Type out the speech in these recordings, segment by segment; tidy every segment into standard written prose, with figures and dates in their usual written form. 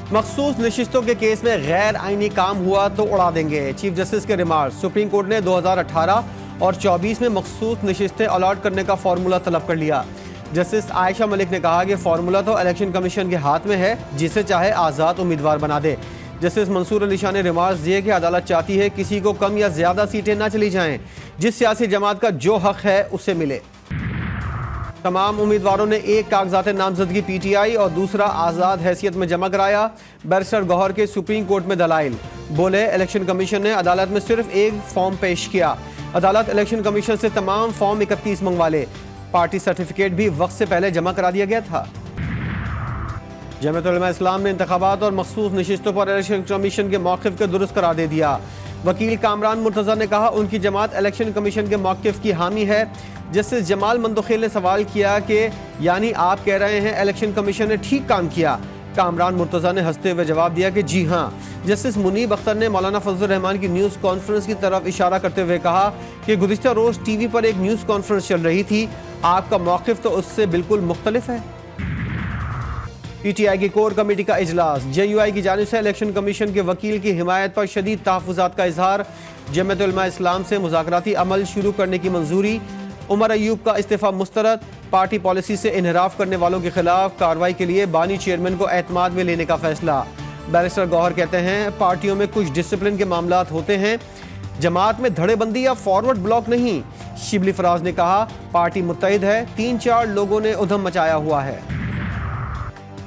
मखसूस नशिस्तों के केस में गैर आईनी काम हुआ तो उड़ा देंगे, चीफ जस्टिस के रिमार्क। सुप्रीम कोर्ट ने 2018 और 24 में मखसूस नशिस्तें अलॉट करने का फार्मूला तलब कर लिया। जस्टिस आयशा मलिक ने कहा कि फार्मूला तो इलेक्शन कमीशन के हाथ में है, जिसे चाहे आज़ाद उम्मीदवार बना दे। जस्टिस मंसूर अली शाह ने रिमार्क दिए कि अदालत चाहती है किसी को कम या ज्यादा सीटें ना चली जाएं, जिस सियासी जमात का जो हक है उसे मिले। तमाम उम्मीदवारों ने एक कागजात नामजदगी पीटीआई और दूसरा आज़ाद हैसियत में जमा कराया। बैरिस्टर गौहर के सुप्रीम कोर्ट में दलाइल, बोले इलेक्शन कमीशन ने अदालत में सिर्फ एक फॉर्म पेश किया। अदालत इलेक्शन कमीशन से तमाम फॉर्म 31 मंगवा ले। पार्टी सर्टिफिकेट भी वक्त से पहले जमा करा दिया गया था। जमात उलमा इस्लाम ने इंतखाबात और मखसूस नशिस्तों पर इलेक्शन कमीशन के मौक़िफ़ को दुरुस्त करार दे दिया। वकील कामरान मुर्तज़ा ने कहा उनकी जमात इलेक्शन कमीशन के मौक़िफ़ की हामी है। जस्टिस जमाल मंदोखेल ने सवाल किया कि यानी आप कह रहे हैं इलेक्शन कमीशन ने ठीक काम किया। कामरान मुर्तज़ा ने हंसते हुए जवाब दिया कि जी हाँ। जस्टिस मुनीब अख्तर ने मौलाना फजल रहमान की न्यूज़ कॉन्फ्रेंस की तरफ इशारा करते हुए कहा कि गुज़िश्ता रोज़ टीवी पर एक न्यूज़ कॉन्फ्रेंस चल रही थी, आपका मौक़िफ़ तो उससे बिल्कुल मुख्तलिफ है। पीटीआई की कोर कमेटी का इजलास, जेयूआई की जानिब से इलेक्शन कमीशन के वकील की हिमायत पर शदीद तहफ़्फ़ुज़ात का इजहार। जमात उलमा इस्लाम से मुज़ाकराती अमल शुरू करने की मंजूरी। उमर अयूब का इस्तीफ़ा मुस्तरद। पार्टी पॉलिसी से इनहराफ करने वालों के खिलाफ कार्रवाई के लिए बानी चेयरमैन को एतमाद में लेने का फैसला। बैरिस्टर गौहर कहते हैं पार्टियों में कुछ डिसिप्लिन के मामलात होते हैं, जमात में धड़ेबंदी या फॉरवर्ड ब्लॉक नहीं। शिबली फराज ने कहा पार्टी मुत्तहिद है, 3-4 लोगों ने उधम मचाया हुआ है।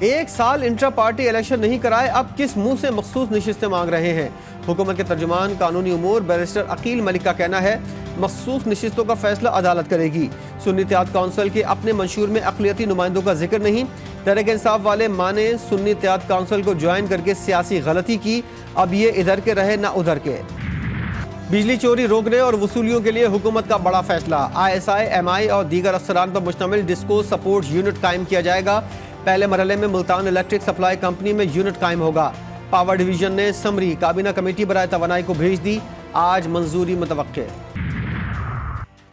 एक साल इंट्रा पार्टी इलेक्शन नहीं कराए, अब किस मुंह से मखसूस नशिस्तें मांग रहे हैं। हुकूमत के तर्जुमान कानूनी उमूर बैरिस्टर अकील मलिक का कहना है मखसूस नशिस्तों का फैसला अदालत करेगी। सुन्नी इत्तेहाद काउंसिल के अपने मंशूर में अक़लियती नुमाइंदों का जिक्र नहीं। तहरीक इंसाफ वाले माने सुन्नी इत्तेहाद काउंसिल को ज्वाइन करके सियासी गलती की, अब ये इधर के रहे ना उधर के। बिजली चोरी रोकने और वसूलियों के लिए हुकूमत का बड़ा फैसला। ISI, MI और दीगर अफसरान पर मुश्तमिल डिस्को सपोर्ट यूनिट कायम किया जाएगा। पहले मरहले में मुल्तान इलेक्ट्रिक सप्लाई कंपनी में यूनिट कायम होगा। पावर डिवीजन ने समरी काबीना कमेटी बराए तवानाई को भेज दी, आज मंजूरी मुतवक्के।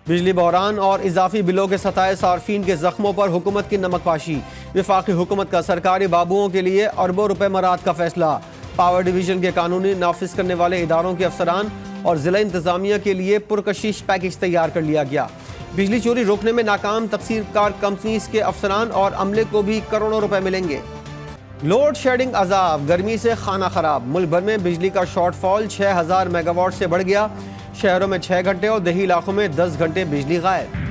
बिजली बहरान और इजाफी बिलों के सताए सार्फिन के जख्मों पर हुकूमत की नमकपाशी। वफाकी हुकूमत का सरकारी बाबुओं के लिए अरबों रुपए मराद का फैसला। पावर डिवीजन के कानूनी नाफिज करने वाले इदारों के अफसरान और जिला इंतजामिया के लिए पुरकशिश पैकेज तैयार कर लिया गया। बिजली चोरी रोकने में नाकाम तकसीरकार कंपनीज के अफसरान और अमले को भी करोड़ों रुपए मिलेंगे। लोड शेडिंग अजाब, गर्मी से खाना खराब। मुल्क भर में बिजली का शॉर्टफॉल 6000 मेगावाट से बढ़ गया। शहरों में 6 घंटे और देही इलाकों में 10 घंटे बिजली गायब।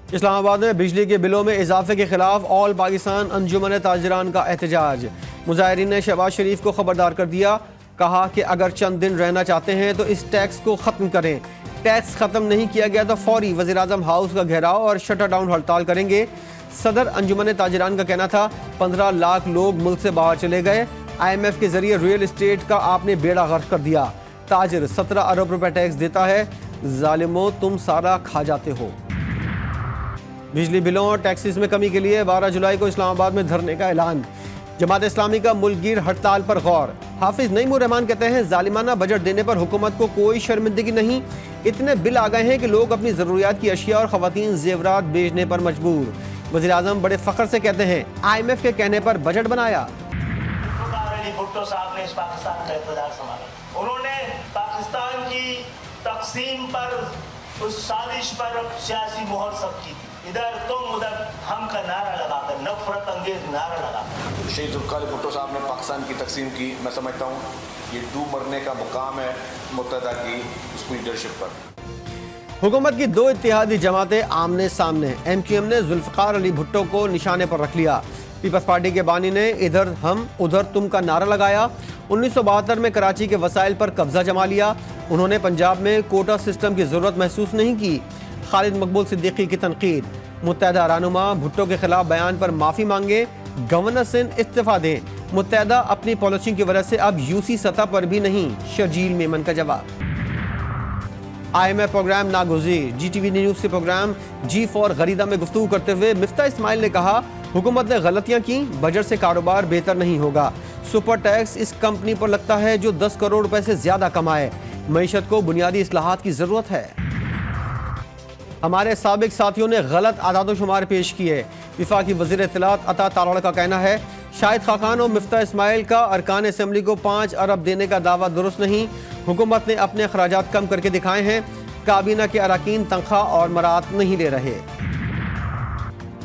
इस्लामाबाद में बिजली के बिलों में इजाफे के खिलाफ ऑल पाकिस्तान अंजुमन ताजिरान का एहतजाज। मुजाहिरीन ने शहबाज शरीफ को खबरदार कर दिया, कहा कि अगर चंद दिन रहना चाहते हैं तो इस टैक्स को ख़त्म करें। टैक्स ख़त्म नहीं किया गया तो फौरी वज़ीर-ए-आज़म हाउस का घेराव और शटर डाउन हड़ताल करेंगे। सदर अंजुमन ताजिरान का कहना था 15 लाख लोग मुल्क से बाहर चले गए। IMF के जरिए रियल इस्टेट का आपने बेड़ा गर्क कर दिया। ताजिर 17 अरब रुपए टैक्स देता है, जालिमो तुम सारा खा जाते हो। बिजली बिलों और टैक्सेस में कमी के लिए 12 जुलाई को इस्लामाबाद में धरने का ऐलान। जमात इस्लामी का मुल्कगीर हड़ताल पर गौर। हाफिज नईमुर रहमान कहते हैं जालिमाना बजट देने पर हुकूमत को कोई शर्मिंदगी नहीं, इतने बिल आ गए हैं कि लोग अपनी ज़रूरियात की अशिया और ख़वातीन जेवरात बेचने पर मजबूर। वज़ीर आज़म बड़े फ़ख्र से कहते हैं IMF के कहने पर बजट बनाया। भुट्टो साहब ने इस पाकिस्तान का इक़्तिदार संभाला, उन्होंने पाकिस्तान की तक़सीम पर, उस साजिश पर सियासी मोहर सब की, इधर तुम उधर हम का नारा लगाकर, नफरत अंगेज नारा लगाकर। शहीद ज़ुल्फ़िकार भुट्टो साहब ने पाकिस्तान की तकसीम की। मैं समझता हूँ ये डूब मरने का मुकाम है मुत्तहदा की उसकी लीडरशिप पर। हुकूमत की 2 इत्तेहादी जमातें आमने सामने। MQM ने ज़ुल्फ़िकार अली भुट्टो को निशाने पर रख लिया। पीपल्स पार्टी के बानी ने इधर हम उधर तुम का नारा लगाया। 1972 में कराची के वसाइल पर कब्जा जमा लिया। उन्होंने पंजाब में कोटा सिस्टम की ज़रूरत महसूस नहीं की। खालिद मकबूल सिद्दीकी की तनकीद। मुत्तहदा रहनुमा भुट्टो के खिलाफ बयान पर माफ़ी मांगे, गवर्नर से इस्तीफ़ा दें। मुत्तहदा अपनी पॉलिसी की वजह से अब UC सतह पर भी नहीं, शर्जील मेमन का जवाब। IMF प्रोग्राम नागुज़ीर। GTV न्यूज़ के प्रोग्राम G4 गरीदा में गुफ्तगू करते हुए मिफ्ता इस्माइल ने कहा हुकूमत ने गलतियां की, बजट से कारोबार बेहतर नहीं होगा। सुपर टैक्स इस कंपनी पर लगता है जो 10 करोड़ रुपए से ज्यादा कमाए। मईशत को बुनियादी इस्लाहात की जरूरत है। हमारे साबिक साथियों ने गलत आदाद-ओ-शुमार पेश किए। विफाकी वज़ीर इत्तलात अता तारड़ का कहना है शाहिद खाकान और मिफ्ता इस्माइल का अरकान असेंबली को 5 अरब देने का दावा दुरुस्त नहीं। हुकूमत ने अपने अखराजात कम करके दिखाए हैं। काबीना के अरकान तनख्वाह और मरात नहीं ले रहे।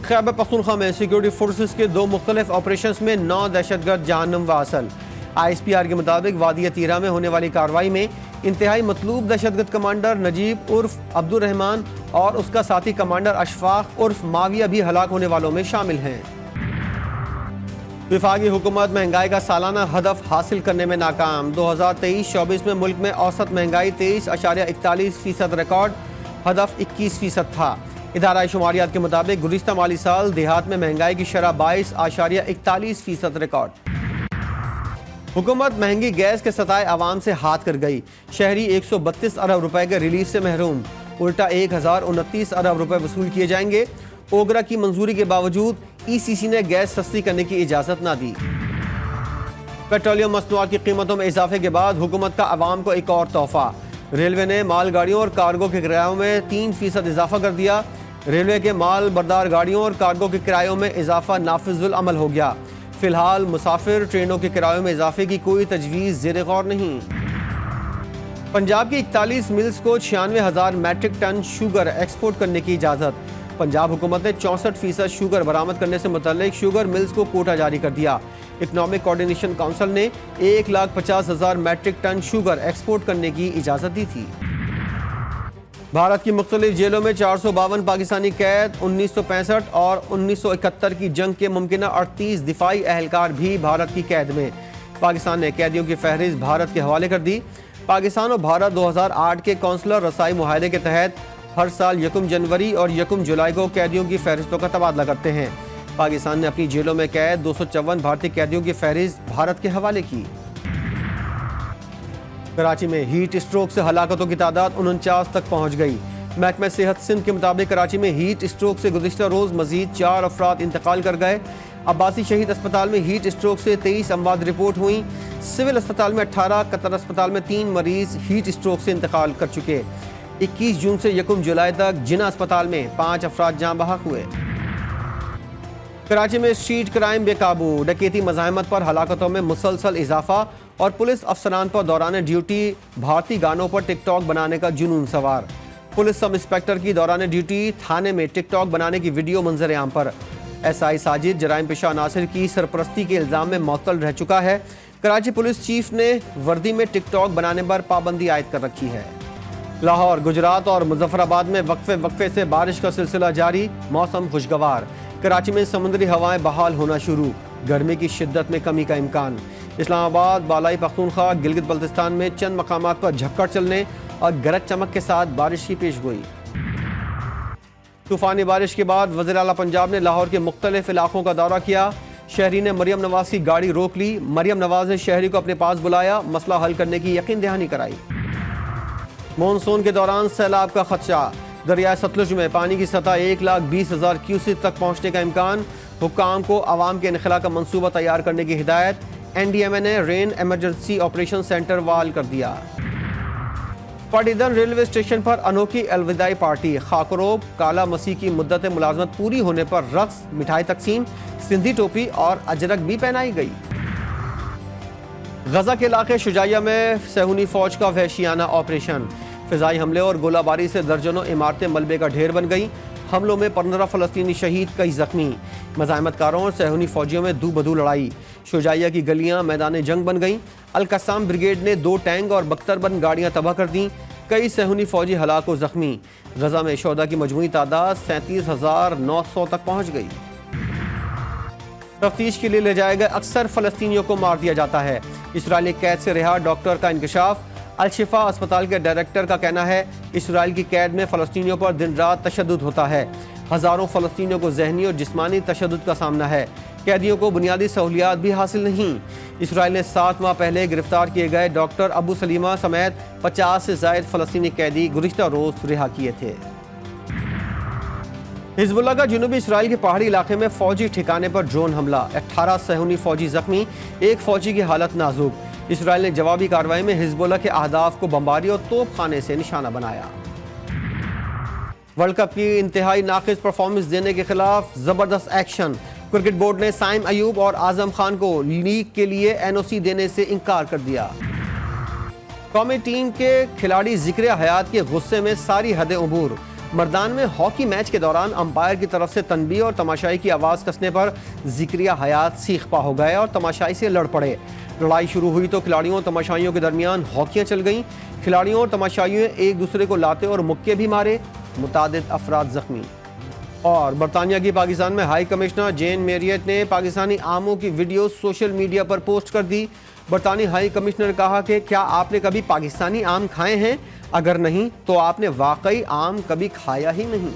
खैबर पख्तूनख्वा में सिक्योरिटी फोर्सेस के 2 मुख्तलिफ ऑपरेशन में 9 दहशतगर्द जहन्नुम वासल। ISPR के मुताबिक वादी तीरा में होने वाली कार्रवाई में इंतहाई मतलूब दहशतगर्द कमांडर नजीब उर्फ अब्दुल रहमान और उसका साथी कमांडर अशफाक उर्फ माविया भी हलाक होने वालों में शामिल हैं। विफाकी हुकूमत महंगाई का सालाना हदफ हासिल करने में नाकाम। 2023-24 में मुल्क में औसत महंगाई 23.41% रिकॉर्ड, हदफ 21% था। इदारा शुमारियात के मुताबिक गुज़िश्ता माली साल देहात में महंगाई की शरह 22.41% रिकॉर्ड। हुकूमत महंगी गैस के सताए आवाम से हाथ कर गई। शहरी 132 अरब रुपए के रिलीफ से महरूम, उल्टा 1029 अरब रुपए वसूल किए जाएंगे। ओगरा की मंजूरी के बावजूद ECC ने गैस सस्ती करने की इजाज़त ना दी। पेट्रोलियम मसनूआत की कीमतों में इजाफे के बाद हुकूमत का अवाम को एक और तोहफा। रेलवे ने मालगाड़ियों और कार्गो के किरायों में 3% इजाफा कर दिया। रेलवे के माल बरदार गाड़ियों और कार्गो के किरायों में इजाफा नाफिजुल अमल हो गया। फिलहाल मुसाफिर ट्रेनों के किरायों में इजाफे की कोई तजवीज़ ज़ेर गौर नहीं। पंजाब की 41 मिल्स को 96,000 मैट्रिक टन शुगर एक्सपोर्ट करने की इजाज़त। पंजाब हुकूमत ने 64% शुगर बरामद करने से मुतल्लिक शुगर मिल्स को कोटा जारी कर दिया। इकनॉमिक कोऑर्डिनेशन काउंसिल ने 1,50,000 मैट्रिक टन शुगर एक्सपोर्ट करने की इजाज़त दी थी। भारत की मुख्तलिफ जेलों में 452 पाकिस्तानी कैद, 1965 और 1971 की जंग के मुमकिन 38 दिफाई अहलकार भी भारत की कैद में। पाकिस्तान ने कैदियों की फहरिस्त भारत के हवाले कर दी। पाकिस्तान और भारत 2008 के कौंसलर रसाई मुआहदे के तहत हर साल 1 जनवरी और 1 जुलाई को कैदियों की फहरिस्तों का तबादला करते हैं। पाकिस्तान ने अपनी जेलों में कैद 254 भारतीय कैदियों की फहरिस्त भारत के हवाले की। कराची में हीट स्ट्रोक से हलाकतों की तादाद 49 तक पहुंच गई। महकमा सेहत सिंध के मुताबिक कराची में हीट स्ट्रोक से गुज़िश्ता रोज़ मजीद 4 अफराद इंतकाल कर गए। अब्बासी शहीद अस्पताल में हीट स्ट्रोक से 23 अमवात रिपोर्ट हुई। सिविल अस्पताल में 18, कतर अस्पताल में 3 मरीज हीट स्ट्रोक से इंतकाल कर चुके। 21 जून से 1 जुलाई तक जिना अस्पताल में 5 अफराद जाँ बहक हुए। कराची में स्ट्रीट क्राइम बेकाबू, डकैती मज़ाहमत पर हलाकतों में मुसलसल इजाफा और पुलिस अफसरान पर दौरान ड्यूटी भारतीय गानों पर टिकटॉक बनाने का जुनून सवार। पुलिस सब इंस्पेक्टर की दौरान ड्यूटी थाने में टिकटॉक बनाने की वीडियो मंजर आम पर। SI साजिद जराइम पेशा अनासर की सरपरस्ती के इल्ज़ाम में मअतल रह चुका है। कराची पुलिस चीफ ने वर्दी में टिकटॉक बनाने पर पाबंदी आयद कर रखी है। लाहौर, गुजरात और मुजफ्फराबाद में वक्फे से बारिश का सिलसिला जारी, मौसम खुशगवार। कराची में समुद्री हवाएं बहाल होना शुरू, गर्मी की शिद्दत में कमी का इम्कान। इस्लामाबाद, बालाई पख्तूनख्वा, गिलगित बल्तिस्तान में चंद मकामात पर झक्कड़ चलने और गरज चमक के साथ बारिश की पेशगोई। तूफानी बारिश के बाद वज़ीर आला पंजाब ने लाहौर के मुख्तलिफ इलाकों का दौरा किया। शहरी ने मरियम नवाज की गाड़ी रोक ली। मरियम नवाज ने शहरी को अपने पास बुलाया, मसला हल करने की यकीन दहानी कराई। मानसून के दौरान सैलाब का खदशा, दरिया सतलुज में पानी की सतह 1,20,000 क्यूसेक तक पहुँचने का इम्कान। हुक्काम को आवाम के इनखला का मंसूबा तैयार करने की हिदायत। NDMA ने रेन एमरजेंसी ऑपरेशन सेंटर वाल कर दिया। पाटीदार रेलवे स्टेशन पर अनोखी अलविदाई पार्टी, खाकरोब काला मसीह की मुद्दत मुलाजमत पूरी होने पर रक्स, मिठाई तकसीम, सिंधी टोपी और अजरक भी पहनाई गई। गजा के इलाके शुजाइया में सहूनी फौज का वहशियाना ऑपरेशन, फिजाई हमले और गोलाबारी से दर्जनों इमारतें मलबे का ढेर बन गई। हमलों में 15 फ़लस्तीनी शहीद, कई जख्मी। मज़ाहमतकारों और सहूनी फौजियों में दू बदू लड़ाई। शुजाइया की गलियां मैदान जंग बन गईं। अल-कस्साम ब्रिगेड ने 2 टैंक और बख्तरबंद गाड़ियां तबाह कर दी। कई सहूनी फौजी हलाक व जख्मी। गजा में शोहदा की मजमूई तादाद 37,900 तक पहुँच गई। तफ्तीश के लिए ले जाए गए अक्सर फ़लस्तीनियों को मार दिया जाता है। इसराइली कैद से रिहा डॉक्टर का इंकशाफ। अल-शिफा अस्पताल के डायरेक्टर का कहना है इसराइल की कैद में फ़लस्तीनियों पर दिन रात तशद्दुद होता है। हज़ारों फ़लस्तीनियों को ज़हनी और जिस्मानी तशद्दुद का सामना है। कैदियों को बुनियादी सहूलियात भी हासिल नहीं। इसराइल ने 7 माह पहले गिरफ्तार किए गए डॉक्टर अबू सलीमा समेत 50 से ज़ायद फ़लस्तीनी कैदी गुज़िश्ता रोज़ रिहा किए थे। हिजबुल्लाह का जुनूबी इसराइल के पहाड़ी इलाके में फौजी ठिकाने पर ड्रोन हमला, 18 सहूनी फौजी जख्मी, एक फौजी की हालत नाजुक। इसराइल ने जवाबी कार्रवाई में हिजबुल्लाह के अहदाफ को बमबारी और तोपखाने से निशाना बनाया। वर्ल्ड कप की इंतहाई नाकिस परफॉर्मेंस देने के खिलाफ जबरदस्त एक्शन। क्रिकेट बोर्ड ने साइम अयूब और आजम खान को लीग के लिए एनओसी देने से इनकार कर दिया। कौमी टीम के खिलाड़ी जिक्र हयात के गुस्से में सारी हदें उबूर। मर्दान में हॉकी मैच के दौरान अंपायर की तरफ से तनबीह और तमाशाई की आवाज़ कसने पर जिक्रिया हयात सीख पा हो गए और तमाशाई से लड़ पड़े। लड़ाई शुरू हुई तो खिलाड़ियों और तमाशाइयों के दरमियान हॉकियाँ चल गईं। खिलाड़ियों और तमाशाइयों ने एक दूसरे को लाते और मुक्के भी मारे, मुतादिद अफराद जख्मी। और बरतानिया की पाकिस्तान में हाई कमिश्नर जेन मेरियट ने पाकिस्तानी आमों की वीडियो सोशल मीडिया पर पोस्ट कर दी। बरतानी हाई कमिश्नर ने कहा कि क्या आपने कभी पाकिस्तानी आम खाए हैं? अगर नहीं तो आपने वाकई आम कभी खाया ही नहीं।